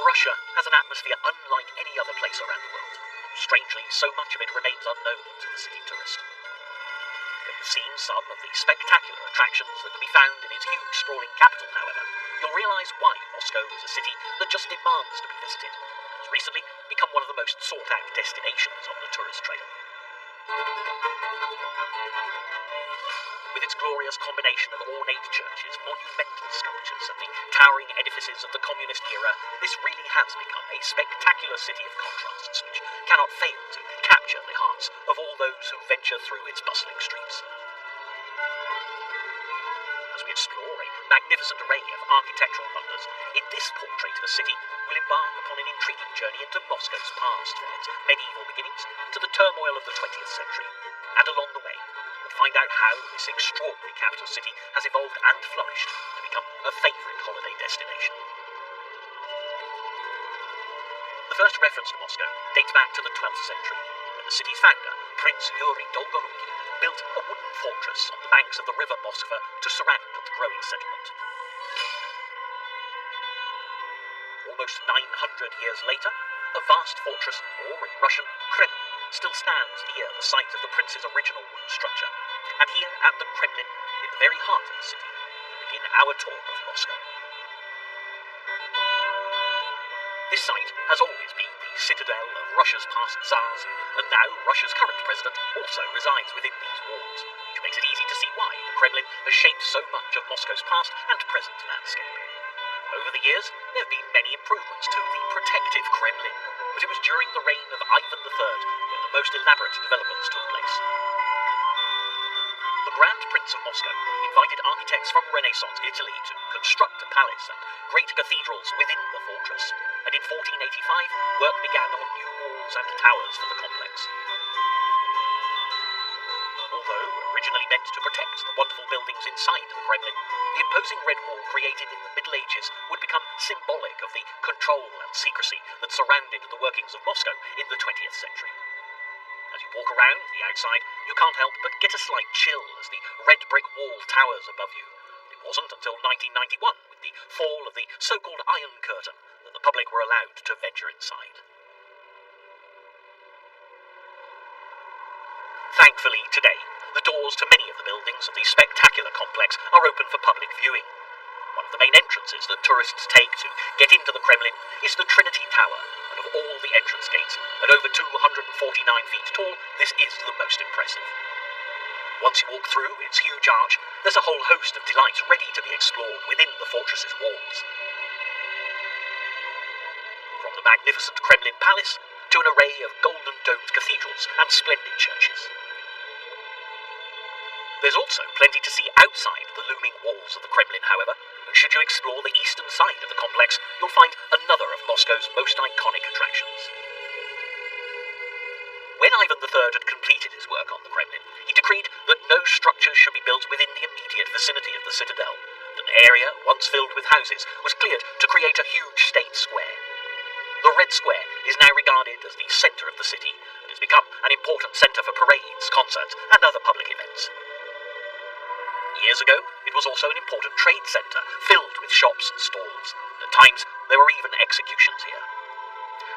Russia has an atmosphere unlike any other place around the world. Strangely, so much of it remains unknown to the city tourist. When you've seen some of the spectacular attractions that can be found in its huge sprawling capital, however, you'll realise why Moscow is a city that just demands to be visited, and has recently become one of the most sought-out destinations on the tourist trail. With its glorious combination of ornate churches, monumental sculptures, and the towering edifices of the communist era, this really has become a spectacular city of contrasts which cannot fail to capture the hearts of all those who venture through its bustling streets. As we explore a magnificent array of architectural wonders, in this portrait of a city, we'll embark upon an intriguing journey into Moscow's past, from its medieval beginnings to the turmoil of the 20th century, and along the way, find out how this extraordinary capital city has evolved and flourished to become a favourite holiday destination. The first reference to Moscow dates back to the 12th century, when the city's founder, Prince Yuri Dolgoruki, built a wooden fortress on the banks of the river Moskva to surround the growing settlement. Almost 900 years later, a vast fortress, or in Russian, Kremlin, still stands near the site of the prince's original wooden structure. And here at the Kremlin, in the very heart of the city, we begin our tour of Moscow. This site has always been the citadel of Russia's past Tsars, and now Russia's current president also resides within these walls, which makes it easy to see why the Kremlin has shaped so much of Moscow's past and present landscape. Over the years, there have been many improvements to the protective Kremlin, but it was during the reign of Ivan III when the most elaborate developments took place. The Grand Prince of Moscow invited architects from Renaissance Italy to construct a palace and great cathedrals within the fortress, and in 1485 work began on new walls and towers for the complex. Although originally meant to protect the wonderful buildings inside the Kremlin, the imposing red wall created in the Middle Ages would become symbolic of the control and secrecy that surrounded the workings of Moscow in the 20th century. As you walk around the outside, you can't help but get a slight chill as the red brick wall towers above you. It wasn't until 1991, with the fall of the so-called Iron Curtain, that the public were allowed to venture inside. Thankfully, today, the doors to many of the buildings of the spectacular complex are open for public viewing. One of the main entrances that tourists take to get into the Kremlin is the Trinity Tower, and of all the entrance gates, at over 249 feet tall, this is the most impressive. Once you walk through its huge arch, there's a whole host of delights ready to be explored within the fortress's walls. From the magnificent Kremlin Palace to an array of golden-domed cathedrals and splendid churches. There's also plenty to see outside the looming walls of the Kremlin, however, and should you explore the eastern side of the complex, you'll find another of Moscow's most iconic attractions. When Ivan III had completed his work on the Kremlin, he decreed that no structures should be built within the immediate vicinity of the citadel, and an area once filled with houses was cleared to create a huge state square. The Red Square is now regarded as the centre of the city, and has become an important centre for parades, concerts, and other public events. Years ago, it was also an important trade centre, filled with shops and stalls. At times, there were even executions here.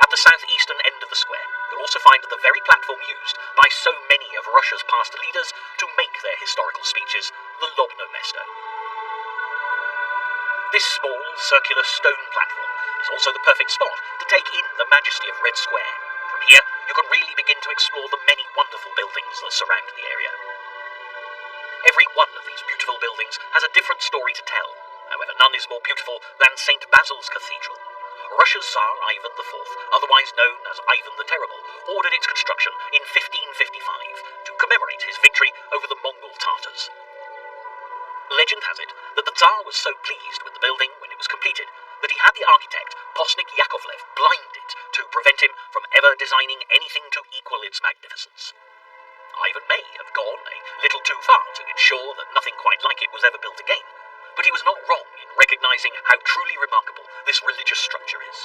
At the southeastern end of the square, you'll also find the very platform used by so many of Russia's past leaders to make their historical speeches, the Lobno Mesto. This small, circular stone platform is also the perfect spot to take in the majesty of Red Square. From here, you can really begin to explore the many wonderful buildings that surround the area. Every one of these beautiful buildings has a different story to tell. However, none is more beautiful than St. Basil's Cathedral. Russia's Tsar Ivan IV, otherwise known as Ivan the Terrible, ordered its construction in 1555 to commemorate his victory over the Mongol Tartars. Legend has it that the Tsar was so pleased with the building when it was completed that he had the architect Postnik Yakovlev blinded to prevent him from ever designing anything to equal its magnificence. Ivan may have gone a little too far to ensure that nothing quite like it was ever built again, but he was not wrong in recognising how truly remarkable this religious structure is.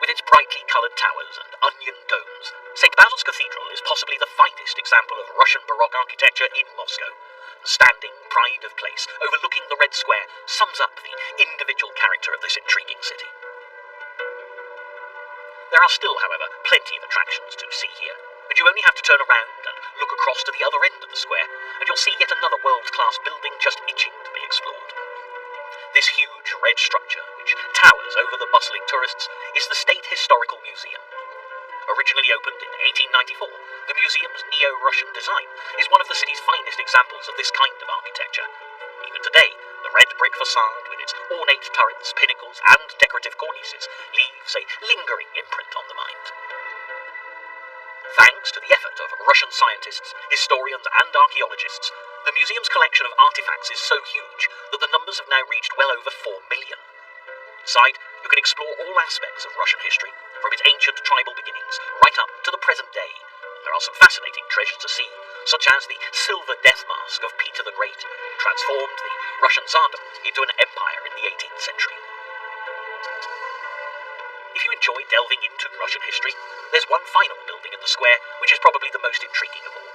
With its brightly coloured towers and onion domes, St. Basil's Cathedral is possibly the finest example of Russian Baroque architecture in Moscow. The standing pride of place overlooking the Red Square sums up the individual character of this intriguing city. There are still, however, plenty of attractions to see here, and you only have to turn around and look across to the other end of the square, and you'll see yet another world-class building just itching to be explored. This huge red structure, which towers over the bustling tourists, is the State Historical Museum. Originally opened in 1894, the museum's neo-Russian design is one of the city's finest examples of this kind of architecture. Even today, the red brick facade with its ornate turrets, pinnacles, and decorative cornices leaves a lingering imprint on the mind. Thanks to the effort of Russian scientists, historians, and archaeologists, the museum's collection of artifacts is so huge that the numbers have now reached well over 4 million. Inside, you can explore all aspects of Russian history, from its ancient tribal beginnings right up to the present day. There are some fascinating treasures to see, such as the silver death mask of Peter the Great, who transformed the Russian Tsardom into an empire in the 18th century. If you enjoy delving into Russian history, there's one final building in the square which is probably the most intriguing of all.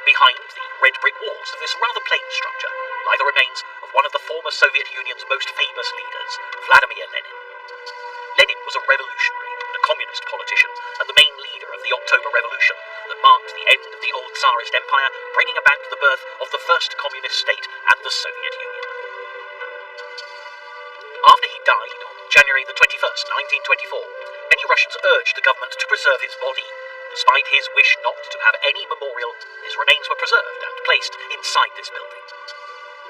Behind the red brick walls of this rather plain structure lie the remains of one of the former Soviet Union's most famous leaders, Vladimir Lenin. Lenin was a revolutionary and a communist politician and the main leader of the October Revolution that marked the end of the old Tsarist Empire, bringing about the birth of the first communist state and the Soviet Union. After he died on January the 21st, 1924, many Russians urged the government to preserve his body. Despite his wish not to have any memorial, his remains were preserved and placed inside this building.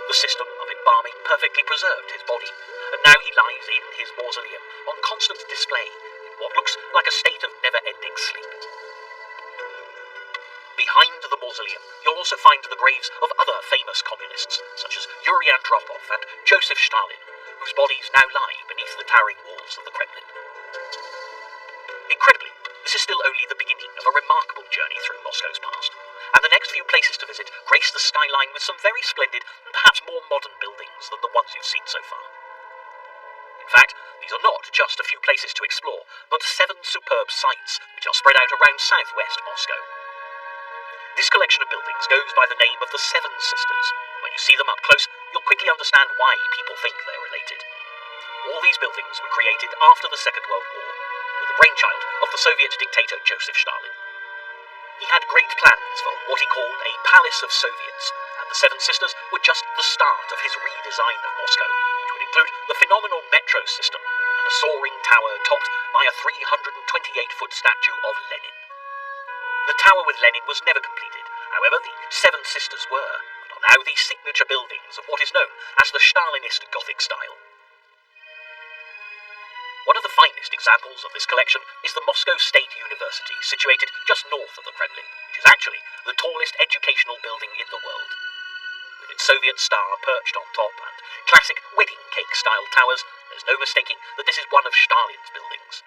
The system of embalming perfectly preserved his body, and now he lies in his mausoleum on constant display in what looks like a state of never-ending sleep. Behind the mausoleum, you'll also find the graves of other famous communists, such as Yuri Andropov and Joseph Stalin, whose bodies now lie beneath the towering walls of the Kremlin. Incredibly, this is still only the beginning of a remarkable journey through Moscow's past, and the next few places to visit grace the skyline with some very splendid and perhaps more modern buildings than the ones you've seen so far. In fact, these are not just a few places to explore, but 7 superb sites which are spread out around southwest Moscow. This collection of buildings goes by the name of the Seven Sisters. When you see them up close, you'll quickly understand why people think they're related. All these buildings were created after the Second World War, with the brainchild of the Soviet dictator Joseph Stalin. He had great plans for what he called a Palace of Soviets, and the Seven Sisters were just the start of his redesign of Moscow, which would include the phenomenal metro system and a soaring tower topped by a 328-foot statue of Lenin. The tower with Lenin was never completed, however the Seven Sisters were, and are now the signature buildings of what is known as the Stalinist Gothic style. One of the finest examples of this collection is the Moscow State University, situated just north of the Kremlin, which is actually the tallest educational building in the world. With its Soviet star perched on top and classic wedding cake-style towers, there's no mistaking that this is one of Stalin's buildings.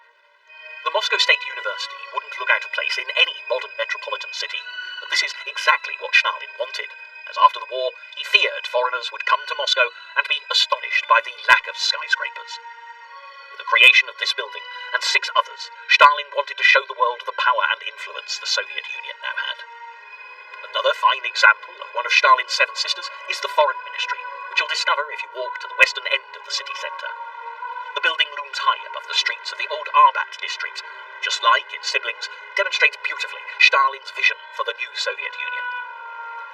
The Moscow State University wouldn't look out of place in any modern metropolitan city, and this is exactly what Stalin wanted, as after the war he feared foreigners would come to Moscow and be astonished by the lack of skyscrapers. With the creation of this building and 6 others, Stalin wanted to show the world the power and influence the Soviet Union now had. Another fine example of one of Stalin's Seven Sisters is the Foreign Ministry, which you'll discover if you walk to the western end of the city centre. The building looms high above the streets of the old Arbat district, and just like its siblings, demonstrates beautifully Stalin's vision for the new Soviet Union.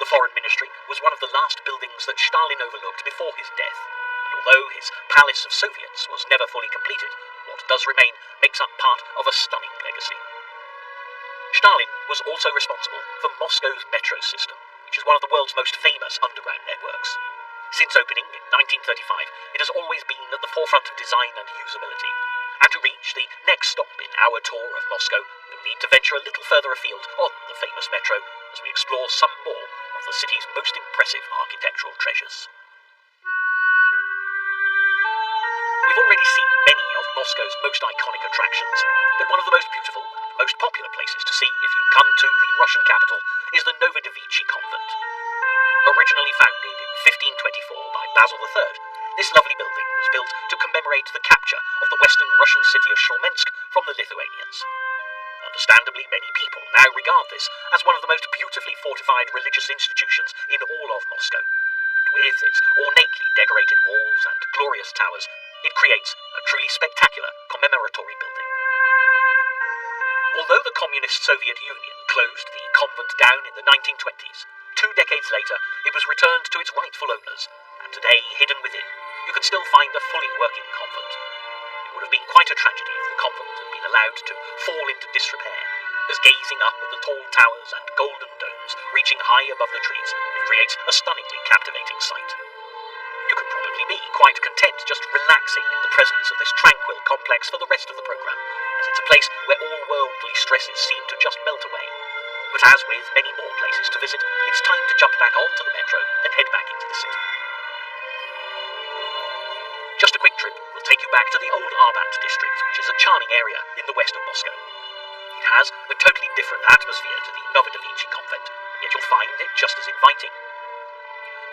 The Foreign Ministry was one of the last buildings that Stalin overlooked before his death. Although his Palace of Soviets was never fully completed, what does remain makes up part of a stunning legacy. Stalin was also responsible for Moscow's metro system, which is one of the world's most famous underground networks. Since opening in 1935, it has always been at the forefront of design and usability. And to reach the next stop in our tour of Moscow, we'll need to venture a little further afield on the famous metro as we explore some more of the city's most impressive architectural treasures. We've already seen many of Moscow's most iconic attractions, but one of the most beautiful and most popular places to see if you come to the Russian capital is the Novodevichy Convent. Originally founded in 1524 by Basil III, this lovely building was built to commemorate the capture of the western Russian city of Smolensk from the Lithuanians. Understandably, many people now regard this as one of the most beautifully fortified religious institutions in all of Moscow, and with its ornately decorated walls and glorious towers, it creates a truly spectacular commemoratory building. Although the Communist Soviet Union closed the convent down in the 1920s, 2 decades later it was returned to its rightful owners, and today, hidden within, you can still find a fully working convent. It would have been quite a tragedy if the convent had been allowed to fall into disrepair, as gazing up at the tall towers and golden domes reaching high above the trees, it creates a stunningly captivating sight. You could probably be quite content just relaxing in the presence of this tranquil complex for the rest of the programme, as it's a place where all worldly stresses seem to just melt away. But as with many more places to visit, it's time to jump back onto the metro and head back into the city. Just a quick trip will take you back to the old Arbat district, which is a charming area in the west of Moscow. It has a totally different atmosphere to the Novodevichy convent, yet you'll find it just as inviting.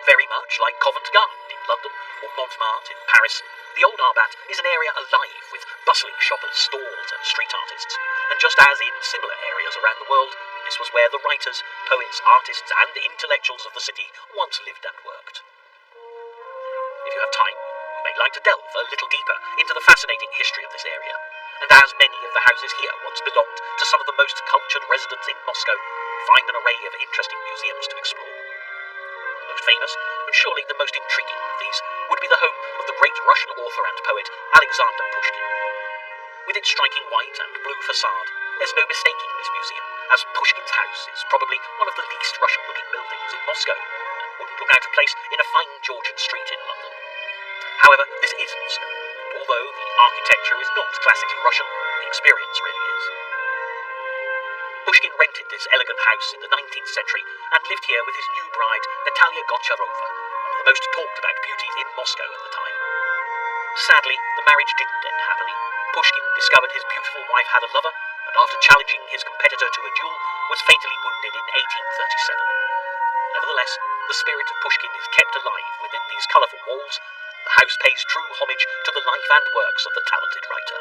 Very much like Covent Garden in London or Montmartre in Paris, the old Arbat is an area alive with bustling shoppers, stalls and street artists, and just as in similar areas around the world, this was where the writers, poets, artists and intellectuals of the city once lived and worked. If you have time, you may like to delve a little deeper into the fascinating history of this area, and as many of the houses here once belonged to some of the most cultured residents in Moscow, you'll find an array of interesting museums to explore. The most famous, and surely the most intriguing of these, would be the home of the great Russian author and poet Alexander Pushkin. With its striking white and blue facade, there's no mistaking this museum, as Pushkin's house is probably one of the least Russian-looking buildings in Moscow, and wouldn't look out of place in a fine Georgian street in London. However, this is Moscow, and although the architecture is not classically Russian, the experience really is. Pushkin rented this elegant house in the 19th century and lived here with his new bride, Natalia Goncharova, one of the most talked-about beauties in Moscow at the time. Sadly, the marriage didn't end happily. Pushkin discovered his beautiful wife had a lover, and after challenging his competitor to a duel, was fatally wounded in 1837. Nevertheless, the spirit of Pushkin is kept alive within these colourful walls, and the house pays true homage to the life and works of the talented writer.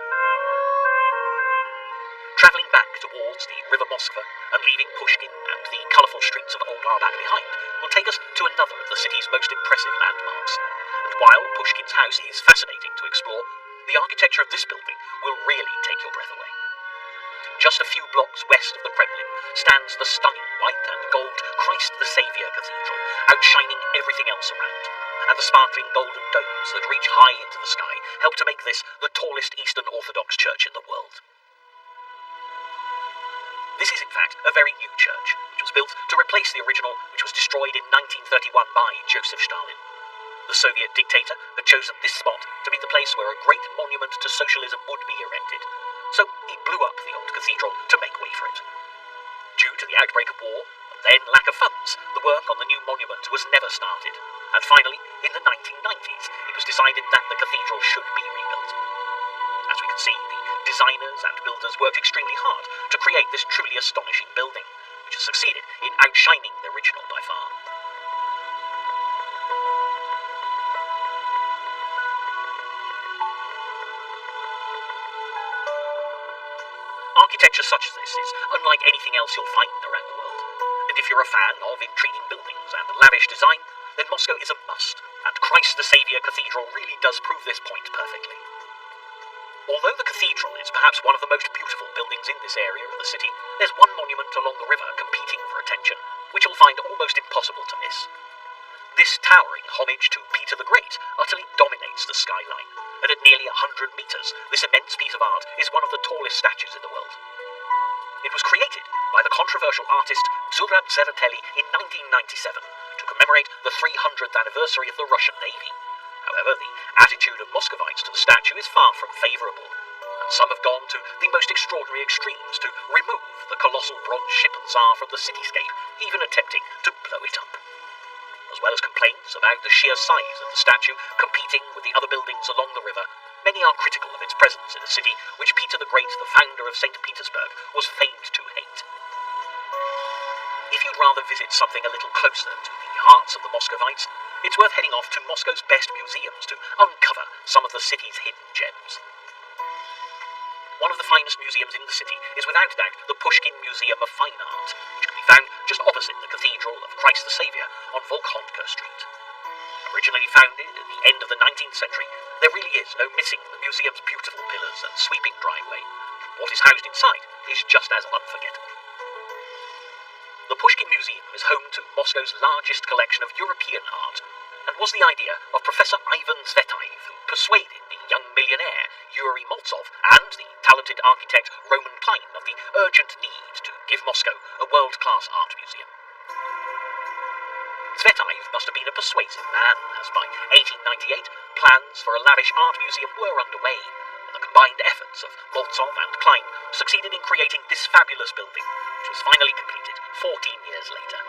Travelling back towards the River Moskva and leaving Pushkin and the colourful streets of Old Arbat behind will take us to another of the city's most impressive landmarks. And while Pushkin's house is fascinating to explore, the architecture of this building will really take your breath away. Just a few blocks west of the Kremlin stands the stunning white and gold Christ the Saviour Cathedral, outshining everything else around, and the sparkling golden domes that reach high into the sky help to make this the tallest Eastern Orthodox church in the world. This is in fact a very new church, which was built to replace the original, which was destroyed in 1931 by Joseph Stalin. The Soviet dictator had chosen this spot to be the place where a great monument to socialism would be erected, so he blew up the old cathedral to make way for it. Due to the outbreak of war, and then lack of funds, the work on the new monument was never started, and finally, in the 1990s, it was decided that the cathedral should be rebuilt. As we can see, the designers and builders worked extremely hard to create this truly astonishing building, which has succeeded in outshining the original by far. Architecture such as this is unlike anything else you'll find around the world, and if you're a fan of intriguing buildings and lavish design, then Moscow is a must, and Christ the Saviour Cathedral really does prove this point perfectly. Although the cathedral is perhaps one of the most beautiful buildings in this area of the city, there's one monument along the river competing for attention, which you'll find almost impossible to miss. This towering homage to Peter the Great utterly dominates the skyline, and at nearly 100 metres, this immense piece of art is one of the tallest statues in the world. It was created by the controversial artist Zurab Tsereteli in 1997 to commemorate the 300th anniversary of the Russian Navy. However, the attitude of Muscovites to the statue is far from favourable, and some have gone to the most extraordinary extremes to remove the colossal bronze ship and Tsar from the cityscape, even attempting to blow it up. As well as complaints about the sheer size of the statue competing with the other buildings along the river, many are critical of its presence in a city which Peter the Great, the founder of St. Petersburg, was famed to hate. If you'd rather visit something a little closer to the hearts of the Muscovites, it's worth heading off to Moscow's best museums to uncover some of the city's hidden gems. One of the finest museums in the city is without doubt the Pushkin Museum of Fine Art, which can be found just opposite the Cathedral of Christ the Saviour on Volkhonka Street. Originally founded at the end of the 19th century, there really is no missing the museum's beautiful pillars and sweeping driveway. what is housed inside is just as unforgettable. The Pushkin Museum is home to Moscow's largest collection of European art, and was the idea of Professor Ivan Tsvetaev who persuaded the young millionaire Yuri Moltsov and the talented architect Roman Klein of the urgent need to give Moscow a world-class art museum. Tsvetaev must have been a persuasive man, as by 1898 plans for a lavish art museum were underway, and the combined efforts of Moltsov and Klein succeeded in creating this fabulous building, which was finally completed 14 years later.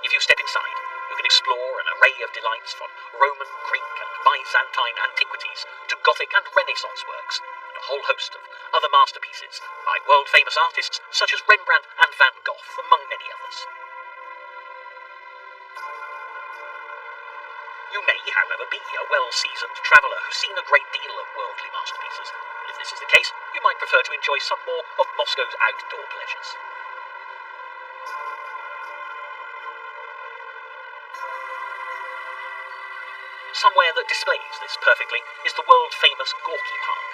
If you step inside, you can explore an array of delights from Roman, Greek and Byzantine antiquities to Gothic and Renaissance works, and a whole host of other masterpieces by world-famous artists such as Rembrandt and Van Gogh, among many others. You may, however, be a well-seasoned traveller who's seen a great deal of worldly masterpieces. If this is the case, you might prefer to enjoy some more of Moscow's outdoor pleasures. Somewhere that displays this perfectly is the world-famous Gorky Park.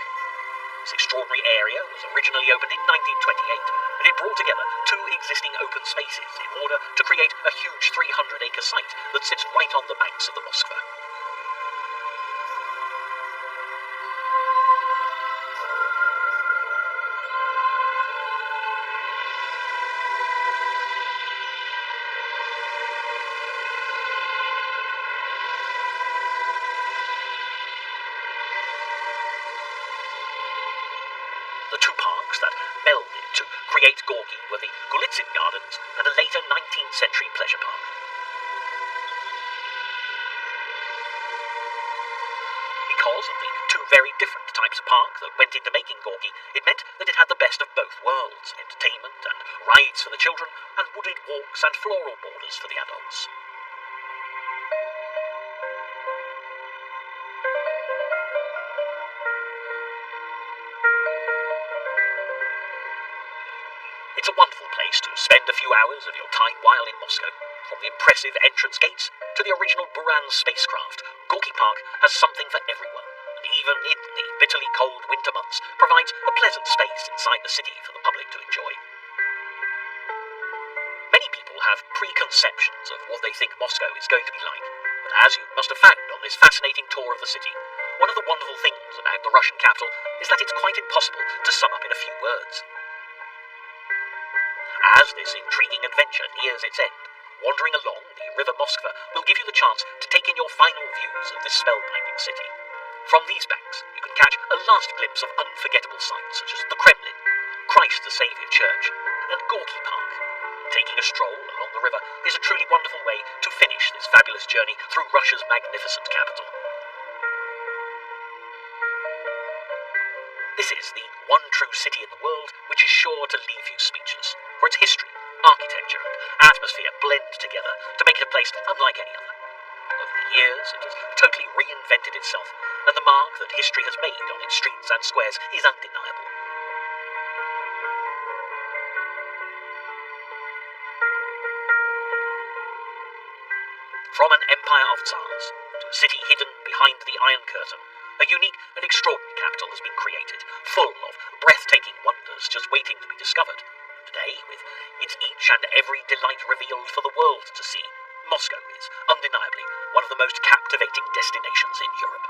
This extraordinary area was originally opened in 1928, and it brought together two existing open spaces in order to create a huge 300-acre site that sits right on the banks of the Moskva. The two parks that melded to create Gorky were the Golitsyn Gardens and a later 19th century pleasure park. Because of the two very different types of park that went into making Gorky, it meant that it had the best of both worlds, entertainment and rides for the children, and wooded walks and floral borders for the adults. It's a wonderful place to spend a few hours of your time while in Moscow. From the impressive entrance gates to the original Buran spacecraft, Gorky Park has something for everyone, and even in the bitterly cold winter months provides a pleasant space inside the city for the public to enjoy. Many people have preconceptions of what they think Moscow is going to be like, but as you must have found on this fascinating tour of the city, one of the wonderful things about the Russian capital is that it's quite impossible to sum up in a few words. As this intriguing adventure nears its end, wandering along the River Moskva will give you the chance to take in your final views of this spellbinding city. From these banks, you can catch a last glimpse of unforgettable sights such as the Kremlin, Christ the Saviour Church, and Gorky Park. Taking a stroll along the river is a truly wonderful way to finish this fabulous journey through Russia's magnificent capital. This is the one true city in the world which is sure to leave you speechless, for its history, architecture and atmosphere blend together to make it a place unlike any other. Over the years, it has totally reinvented itself, and the mark that history has made on its streets and squares is undeniable. From an empire of tsars to a city hidden behind the Iron Curtain, a unique and extraordinary capital has been created, full of breathtaking wonders just waiting to be discovered. Today, with its each and every delight revealed for the world to see, Moscow is undeniably one of the most captivating destinations in Europe.